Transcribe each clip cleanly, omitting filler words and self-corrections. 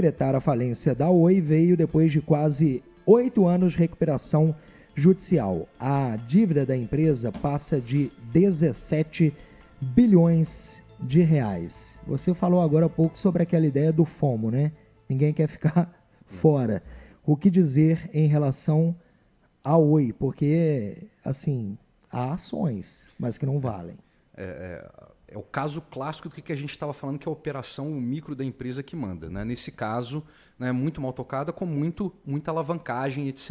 decretar a falência da Oi veio depois de quase 8 anos de recuperação judicial. A dívida da empresa passa de 17 bilhões de reais. Você falou agora há pouco sobre aquela ideia do FOMO, né? Ninguém quer ficar fora. O que dizer em relação à Oi? Porque, assim, há ações, mas que não valem. É o caso clássico do que a gente estava falando, que é a operação micro da empresa que manda. Né? Nesse caso, né, muito mal tocada, com muita alavancagem, etc.,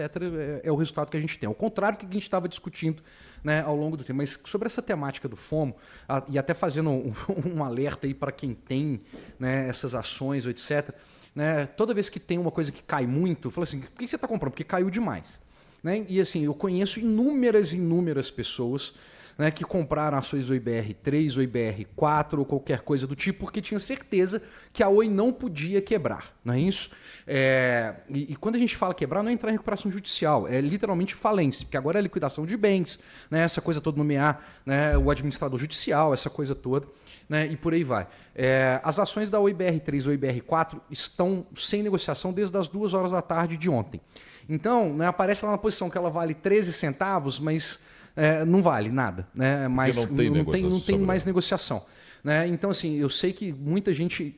é o resultado que a gente tem. Ao contrário do que a gente estava discutindo, né, ao longo do tempo. Mas sobre essa temática do FOMO, e até fazendo um alerta aí para quem tem, né, essas ações, etc., né, toda vez que tem uma coisa que cai muito, fala assim, por que você está comprando? Porque caiu demais. Né? E assim, eu conheço inúmeras pessoas, né, que compraram ações do IBR3, ou IBR4 ou qualquer coisa do tipo, porque tinha certeza que a Oi não podia quebrar, não é isso? E quando a gente fala quebrar, não é entrar em recuperação judicial, é literalmente falência, porque agora é liquidação de bens, né, essa coisa toda, nomear, né, o administrador judicial, essa coisa toda, né, e por aí vai. As ações da Oi IBR3 ou IBR4 estão sem negociação desde as 2 horas da tarde de ontem. Então, né, aparece lá na posição que ela vale 13 centavos, mas não vale nada, né? Mas não tem mais negociação. Né? Então, assim, eu sei que muita gente,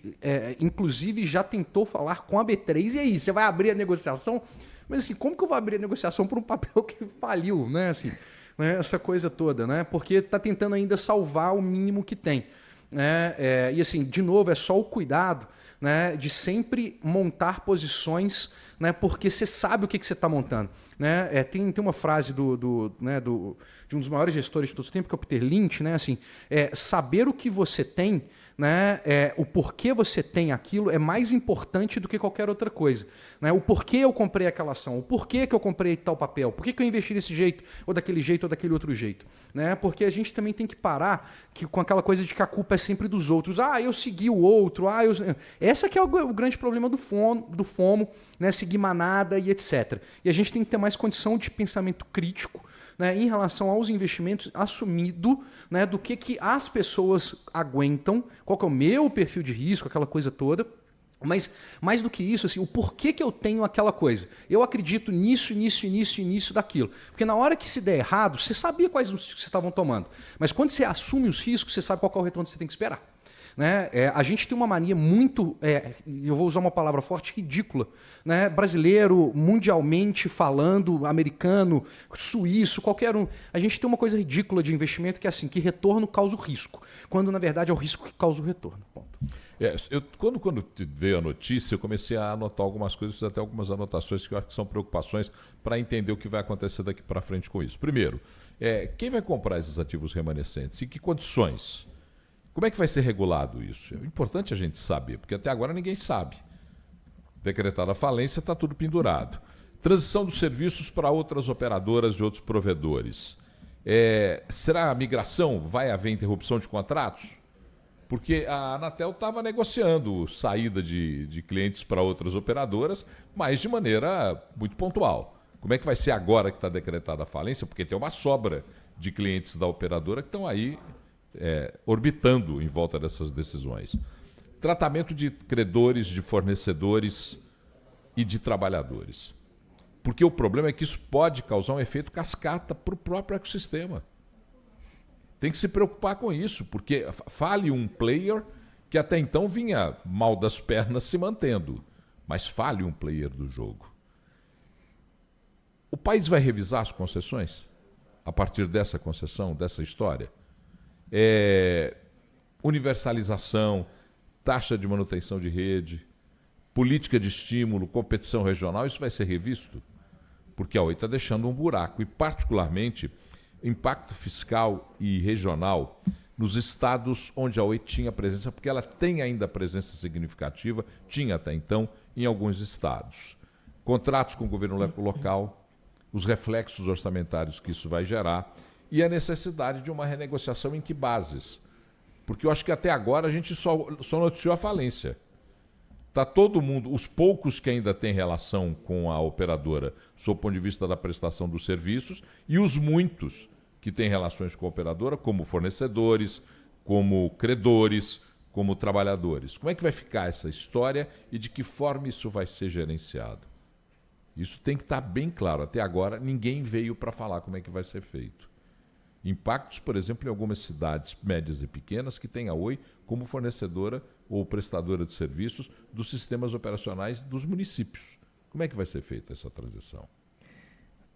inclusive, já tentou falar com a B3, e aí, você vai abrir a negociação? Mas assim, como que eu vou abrir a negociação por um papel que faliu? Né? Assim, né? Essa coisa toda, né? Porque está tentando ainda salvar o mínimo que tem. Né? E assim, de novo, é só o cuidado, né, de sempre montar posições, né, porque você sabe o que você está montando. Né? Tem uma frase de um dos maiores gestores de todos os tempos, que é o Peter Lynch, né? Assim, saber o que você tem, né? O porquê você tem aquilo é mais importante do que qualquer outra coisa. Né? O porquê eu comprei aquela ação, o porquê que eu comprei tal papel, por que eu investi desse jeito, ou daquele outro jeito. Né? Porque a gente também tem que parar com aquela coisa de que a culpa é sempre dos outros. Ah, eu segui o outro. Essa que é o grande problema do FOMO, né? Seguir manada e etc. E a gente tem que ter mais condição de pensamento crítico, né, em relação aos investimentos, assumido, né, do que as pessoas aguentam, qual que é o meu perfil de risco, aquela coisa toda. Mas, mais do que isso, assim, o porquê que eu tenho aquela coisa. Eu acredito nisso, daquilo. Porque na hora que se der errado, você sabia quais os riscos que você estavam tomando. Mas quando você assume os riscos, você sabe qual é o retorno que você tem que esperar. Né? A gente tem uma mania muito, eu vou usar uma palavra forte, ridícula. Né? Brasileiro, mundialmente falando, americano, suíço, qualquer um. A gente tem uma coisa ridícula de investimento que é assim, que retorno causa o risco, quando na verdade é o risco que causa o retorno. Ponto. Quando veio a notícia, eu comecei a anotar algumas coisas, fiz até algumas anotações que eu acho que são preocupações para entender o que vai acontecer daqui para frente com isso. Primeiro, quem vai comprar esses ativos remanescentes? Em que condições? Como é que vai ser regulado isso? É importante a gente saber, porque até agora ninguém sabe. Decretada a falência, está tudo pendurado. Transição dos serviços para outras operadoras e outros provedores. Será a migração? Vai haver interrupção de contratos? Porque a Anatel estava negociando saída de clientes para outras operadoras, mas de maneira muito pontual. Como é que vai ser agora que está decretada a falência? Porque tem uma sobra de clientes da operadora que estão aí orbitando em volta dessas decisões. Tratamento de credores, de fornecedores e de trabalhadores. Porque o problema é que isso pode causar um efeito cascata para o próprio ecossistema. Tem que se preocupar com isso, porque fale um player que até então vinha mal das pernas se mantendo, mas fale um player do jogo. O país vai revisar as concessões a partir dessa concessão, dessa história? Universalização, taxa de manutenção de rede, política de estímulo, competição regional, isso vai ser revisto? Porque a Oi está deixando um buraco, e particularmente impacto fiscal e regional nos estados onde a Oi tinha presença, porque ela tem ainda presença significativa, tinha até então, em alguns estados. Contratos com o governo local, os reflexos orçamentários que isso vai gerar, e a necessidade de uma renegociação em que bases? Porque eu acho que até agora a gente só noticiou a falência. Está todo mundo, os poucos que ainda têm relação com a operadora, sob o ponto de vista da prestação dos serviços, e os muitos que têm relações com a operadora, como fornecedores, como credores, como trabalhadores. Como é que vai ficar essa história e de que forma isso vai ser gerenciado? Isso tem que estar bem claro. Até agora, ninguém veio para falar como é que vai ser feito. Impactos, por exemplo, em algumas cidades médias e pequenas que têm a Oi como fornecedora ou prestadora de serviços dos sistemas operacionais dos municípios. Como é que vai ser feita essa transição?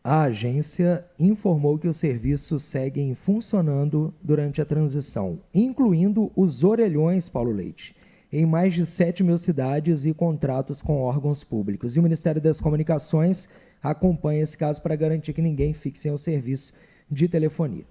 A agência informou que os serviços seguem funcionando durante a transição, incluindo os orelhões, Paulo Leite, em mais de 7 mil cidades e contratos com órgãos públicos. E o Ministério das Comunicações acompanha esse caso para garantir que ninguém fique sem o serviço de telefonia.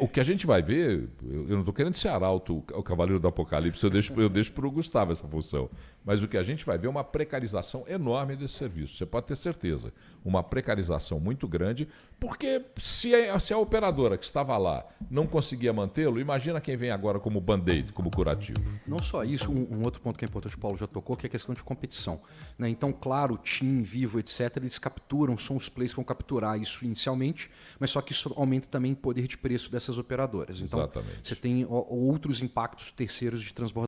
O que a gente vai ver, eu não estou querendo ser arauto, o cavaleiro do apocalipse, eu deixo para o Gustavo essa função, mas o que a gente vai ver é uma precarização enorme desse serviço, você pode ter certeza, uma precarização muito grande, porque se a operadora que estava lá não conseguia mantê-lo, imagina quem vem agora como band-aid, como curativo. Não só isso, um outro ponto que é importante, o Paulo já tocou, que é a questão de competição. Né? Então, claro, TIM, Vivo, etc., eles capturam, são os players que vão capturar isso inicialmente, mas só que isso aumenta também o poder de preço dessas operadoras. Então, Exatamente. você tem outros impactos terceiros de transbordo